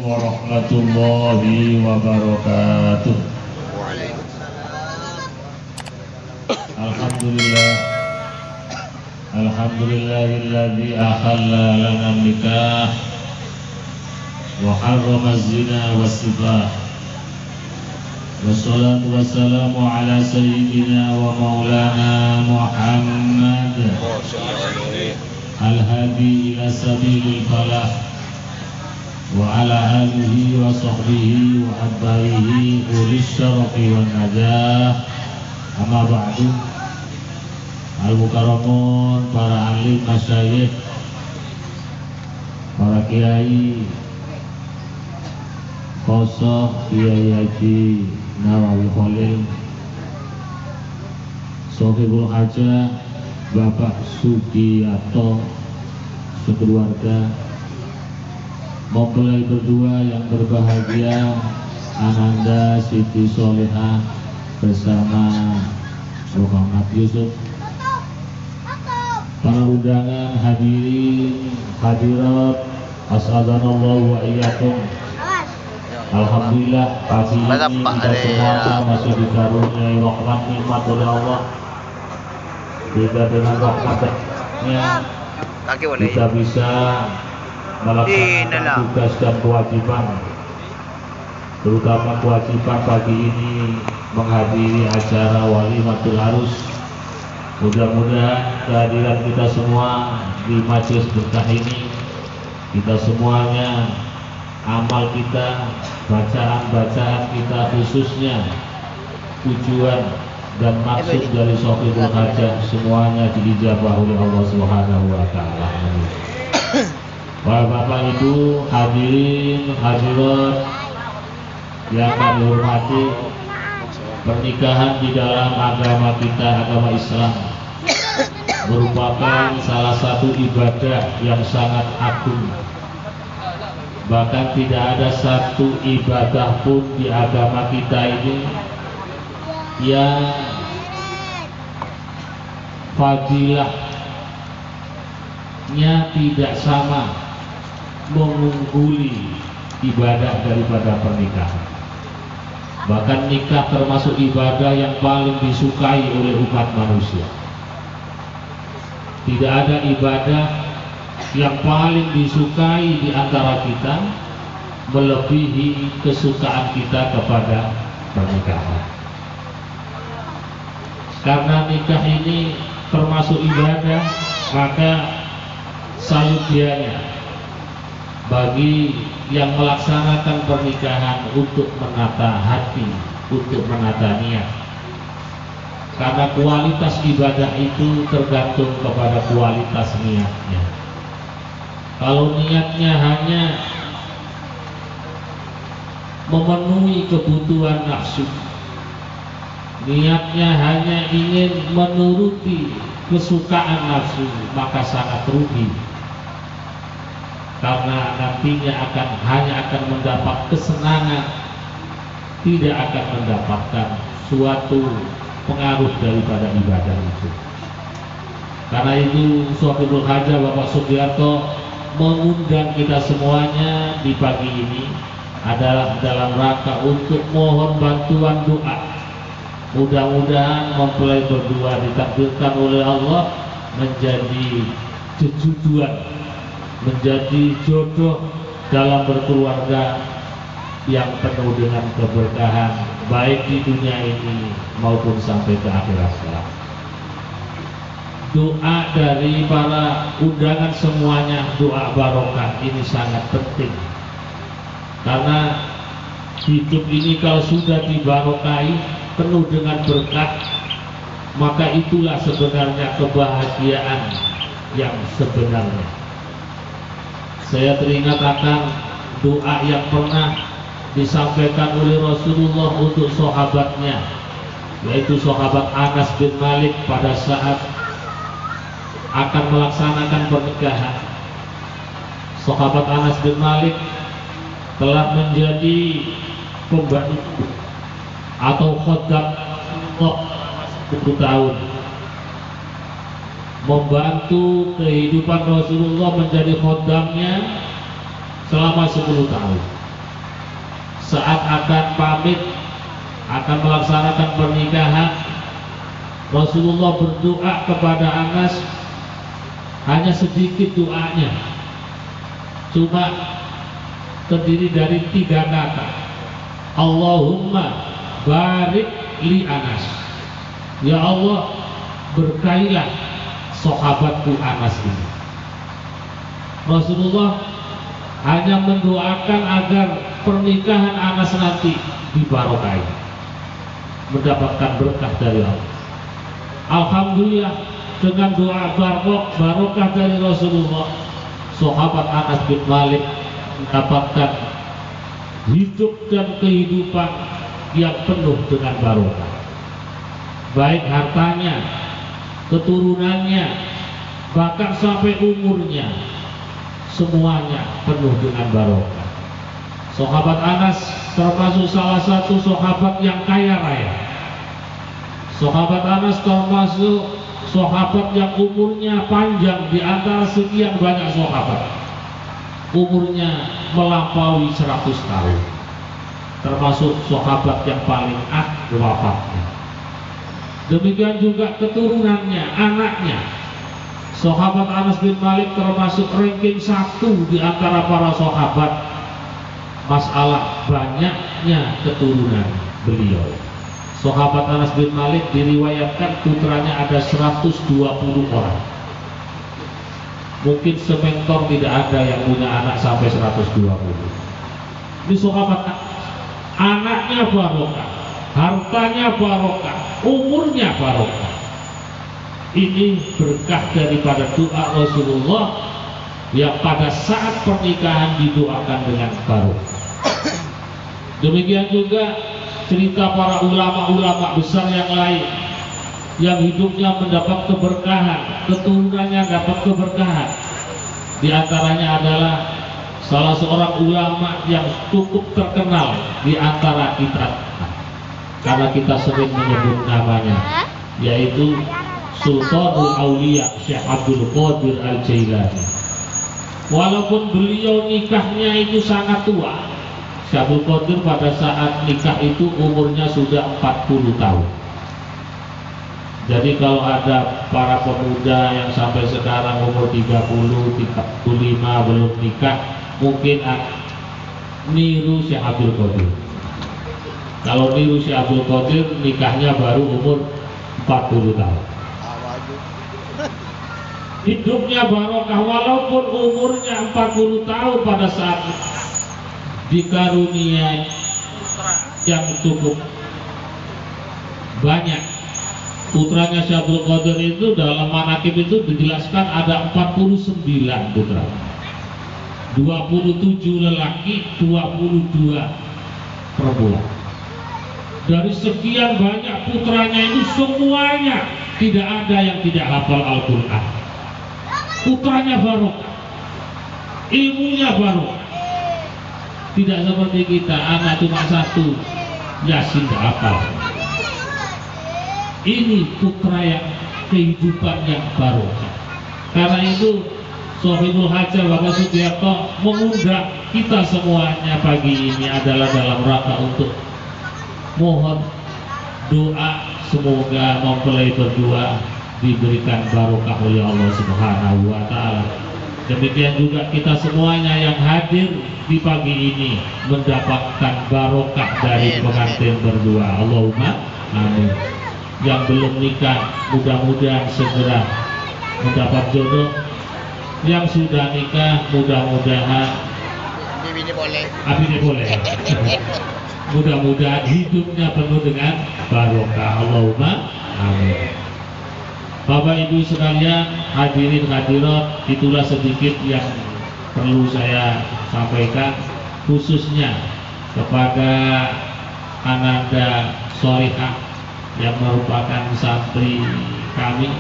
warahmatullahi wabarakatuh. Alhamdulillah, alhamdulillahilladzi ahalla lana nikah wa harrama zina was-sibah. Wassalatu wassalamu ala sayyidina wa maulana Muhammad al-hadi ila sabilil falah wa ala alihi wa sahbihi wa atba'ihi ulis syarafi wan najah. Amma ba'du. Al-Mukarramun, para alim masyayikh, para kiai, Khosoh Kiai Haji Nawawi Khalil, Sohibul Hajah Bapak Sugiyato sekeluarga, mempelai berdua yang berbahagia, Ananda Siti Solehah bersama Muhammad Yusuf, para undangan, hadirin hadirat, asadhanallahu wa iyyakum. Alhamdulillah pagi ini kita semua masih dikaruniai rahmat nikmat oleh Allah. Kita dengan rahmatnya kita bisa melaksanakan tugas dan kewajiban, terutama kewajiban pagi ini menghadiri acara walimatul arus. Mudah-mudahan kehadiran kita semua di majelis berkah ini, kita semuanya, amal kita, bacaan-bacaan kita, khususnya tujuan dan maksud dari Sohibul Hajah, semuanya diijabah oleh Allah Subhanahu wa Ta'ala. Para Bapak Ibu, hadirin hadirat yang kami hormati, pernikahan di dalam agama kita, agama Islam, merupakan salah satu ibadah yang sangat agung. Bahkan tidak ada satu ibadah pun di agama kita ini yang fadilahnya tidak sama mengungguli ibadah daripada pernikahan. Bahkan nikah termasuk ibadah yang paling disukai oleh umat manusia. Tidak ada ibadah yang paling disukai di antara kita melebihi kesukaan kita kepada pernikahan. Karena nikah ini termasuk ibadah, maka salutianya bagi yang melaksanakan pernikahan untuk menata hati, untuk menata niat. Karena kualitas ibadah itu tergantung kepada kualitas niatnya. Kalau niatnya hanya memenuhi kebutuhan nafsu, niatnya hanya ingin menuruti kesukaan nafsu, maka sangat rugi. Karena nantinya hanya akan mendapat kesenangan, tidak akan mendapatkan suatu pengaruh daripada ibadah itu. Karena itu Sohibul Hajah Bapak Sugiyato mengundang kita semuanya di pagi ini adalah dalam rangka untuk mohon bantuan doa. Mudah-mudahan mempelai berdua ditakdirkan oleh Allah menjadi jejuduan, menjadi jodoh dalam berkeluarga yang penuh dengan keberkahan, baik di dunia ini maupun sampai ke akhirat kelak. Doa dari para undangan semuanya, doa barokah ini sangat penting. Karena hidup ini kalau sudah dibarokahi, penuh dengan berkah, maka itulah sebenarnya kebahagiaan yang sebenarnya. Saya teringat akan doa yang pernah disampaikan oleh Rasulullah untuk sahabatnya, yaitu sahabat Anas bin Malik pada saat akan melaksanakan pernikahan. Sahabat Anas bin Malik telah menjadi pembantu atau khodam 10 tahun, membantu kehidupan Rasulullah menjadi khodamnya selama 10 tahun. saat akan pamit akan melaksanakan pernikahan, Rasulullah berdoa kepada Anas, hanya sedikit doanya, cuma terdiri dari 3 kata, Allahumma barik li Anas, ya Allah berkailah sahabatku Anas ini. Rasulullah hanya mendoakan agar pernikahan Anas nanti dibarokai, mendapatkan berkah dari Allah. Alhamdulillah, dengan doa barokah dari Rasulullah, sahabat Anas bin Malik mendapatkan hidup dan kehidupan yang penuh dengan barokah, baik hartanya, keturunannya, bahkan sampai umurnya, semuanya penuh dengan barokah. Sahabat Anas termasuk salah satu sahabat yang kaya raya. Sahabat Anas termasuk sahabat yang umurnya panjang di antara sekian banyak sahabat. Umurnya melampaui 100 tahun. Termasuk sahabat yang paling akhir wafatnya. Demikian juga keturunannya, anaknya. Sahabat Anas bin Malik termasuk ranking 1 di antara para sahabat. Masalah banyaknya keturunan beliau. Sahabat Anas bin Malik diriwayatkan putranya ada 120 orang. Mungkin sementor tidak ada yang punya anak sampai 120. Ini sahabat, anaknya barokah, hartanya barokah, umurnya barokah. Ini berkah daripada doa Rasulullah yang pada saat pernikahan didoakan dengan barokah. Demikian juga cerita para ulama-ulama besar yang lain yang hidupnya mendapat keberkahan, keturunannya dapat keberkahan. Di antaranya adalah salah seorang ulama yang cukup terkenal di antara kita, karena kita sering menyebut namanya, yaitu Sultanul Aulia Syekh Abdul Qadir Al-Jailani. Walaupun beliau nikahnya itu sangat tua, Syekh Abdul Qadir pada saat nikah itu umurnya sudah 40 tahun. Jadi kalau ada para pemuda yang sampai sekarang umur 30, 35 belum nikah, mungkin niru Syekh Abdul Qadir. Kalau niru Syekh Abdul Qadir, nikahnya baru umur 40 tahun. Hidupnya barokah walaupun umurnya 40 tahun pada saat dikaruniai yang cukup banyak. Putranya Syekh Abdul Qadir itu dalam manaqib itu dijelaskan ada 49 putra, 27 lelaki, 22 perempuan. Dari sekian banyak putranya itu semuanya tidak ada yang tidak hafal Al-Quran. Putranya barokah, ilmunya barokah. Tidak seperti kita, anak cuma 1, Yasin tidak hafal. Ini putra yang kehidupan yang barokah. Karena itu Sohibul Hajar Bapak Sugiarto mengundang kita semuanya pagi ini adalah dalam rangka untuk mohon doa, semoga mempelai berdua diberikan barokah oleh Allah Subhanahu wa Ta'ala. Demikian juga kita semuanya yang hadir di pagi ini mendapatkan barokah dari pengantin berdua. Allahumma amin. Yang belum nikah mudah-mudahan segera mendapat jodoh. Yang sudah nikah mudah-mudahan Abi boleh. Mudah-mudahan hidupnya penuh dengan barokah. Allahumma amin. Bapak Ibu sekalian, hadirin hadirat, itulah sedikit yang perlu saya sampaikan, khususnya kepada Ananda Sorihah yang merupakan santri kami,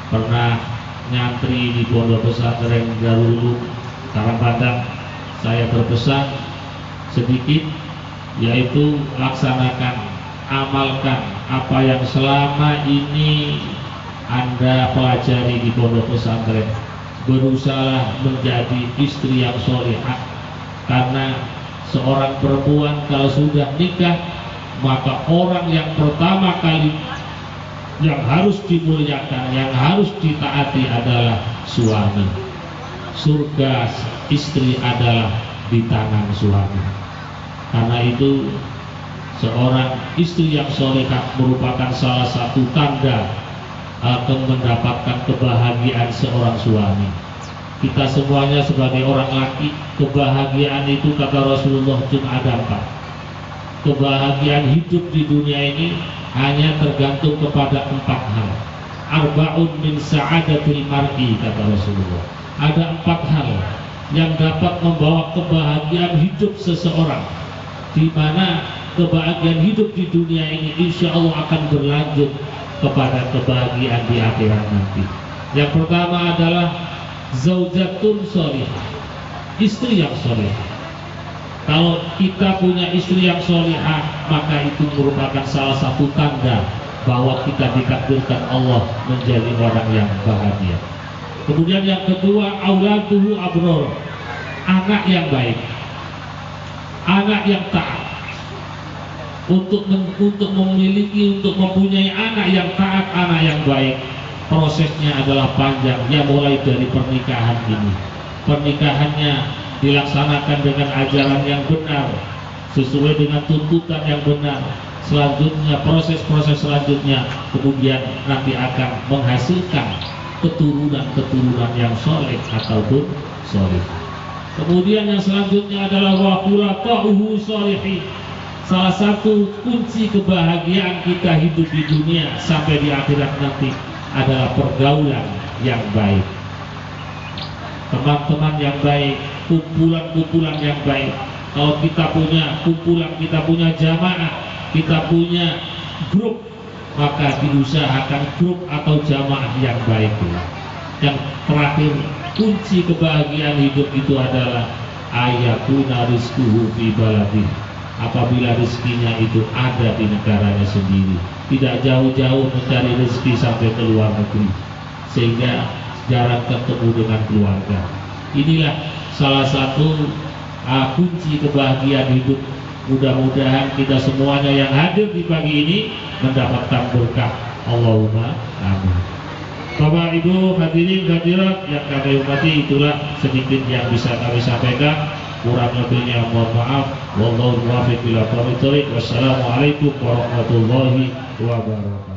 pernah nyantri di Pondok Pesantren Darul Ulum Karangpadang. Saya berpesan sedikit, yaitu laksanakan, amalkan apa yang selama ini Anda pelajari di Pondok Pesantren. Berusaha menjadi istri yang solehah, karena seorang perempuan kalau sudah nikah, maka orang yang pertama kali yang harus dimuliakan, yang harus ditaati adalah suami. Surga istri adalah di tangan suami. Karena itu seorang istri yang solehah merupakan salah satu tanda akan mendapatkan kebahagiaan seorang suami. Kita semuanya sebagai orang laki, kebahagiaan itu kata Rasulullah cuma ada 4. Kebahagiaan hidup di dunia ini hanya tergantung kepada 4 hal. Arba'un min sa'adatil mar'i kata Rasulullah. Ada 4 hal yang dapat membawa kebahagiaan hidup seseorang, di mana kebahagiaan hidup di dunia ini insya Allah akan berlanjut kepada kebahagiaan di akhirat nanti. Yang pertama adalah zaujatun sholihah, istri yang sholihah. Kalau kita punya istri yang sholihah, maka itu merupakan salah satu tanda bahwa kita ditakdirkan Allah menjadi orang yang bahagia. Kemudian yang kedua, auladuhu abror, anak yang baik, anak yang taat. Untuk memiliki, untuk mempunyai anak yang taat, anak yang baik, prosesnya adalah panjang. Ya, mulai dari pernikahan ini, pernikahannya dilaksanakan dengan ajaran yang benar, sesuai dengan tuntutan yang benar. Selanjutnya, proses-proses selanjutnya kemudian nanti akan menghasilkan keturunan-keturunan yang soleh ataupun soleh. Kemudian yang selanjutnya adalah wa khulaqahu sholihin. Salah satu kunci kebahagiaan kita hidup di dunia sampai di akhirat nanti adalah pergaulan yang baik, teman-teman yang baik, kumpulan-kumpulan yang baik. Kalau kita punya kumpulan, kita punya jamaah, kita punya grup, maka diusahakan grup atau jamaah yang baik. Yang terakhir, kunci kebahagiaan hidup itu adalah ayakuna rizquhu fi baladih, apabila rezekinya itu ada di negaranya sendiri, tidak jauh-jauh mencari rezeki sampai ke luar negeri, sehingga jarang ketemu dengan keluarga. Inilah salah satu kunci kebahagiaan hidup. Mudah-mudahan kita semuanya yang hadir di pagi ini mendapatkan berkah. Allahumma amin. Bapak Ibu hadirin hadirat yang kami hormati, itulah sedikit yang bisa kami sampaikan. Kurang lebihnya mohon maaf. Wallahu muwaffiq ila aqwamit thoriq. Wassalamualaikum warahmatullahi wabarakatuh.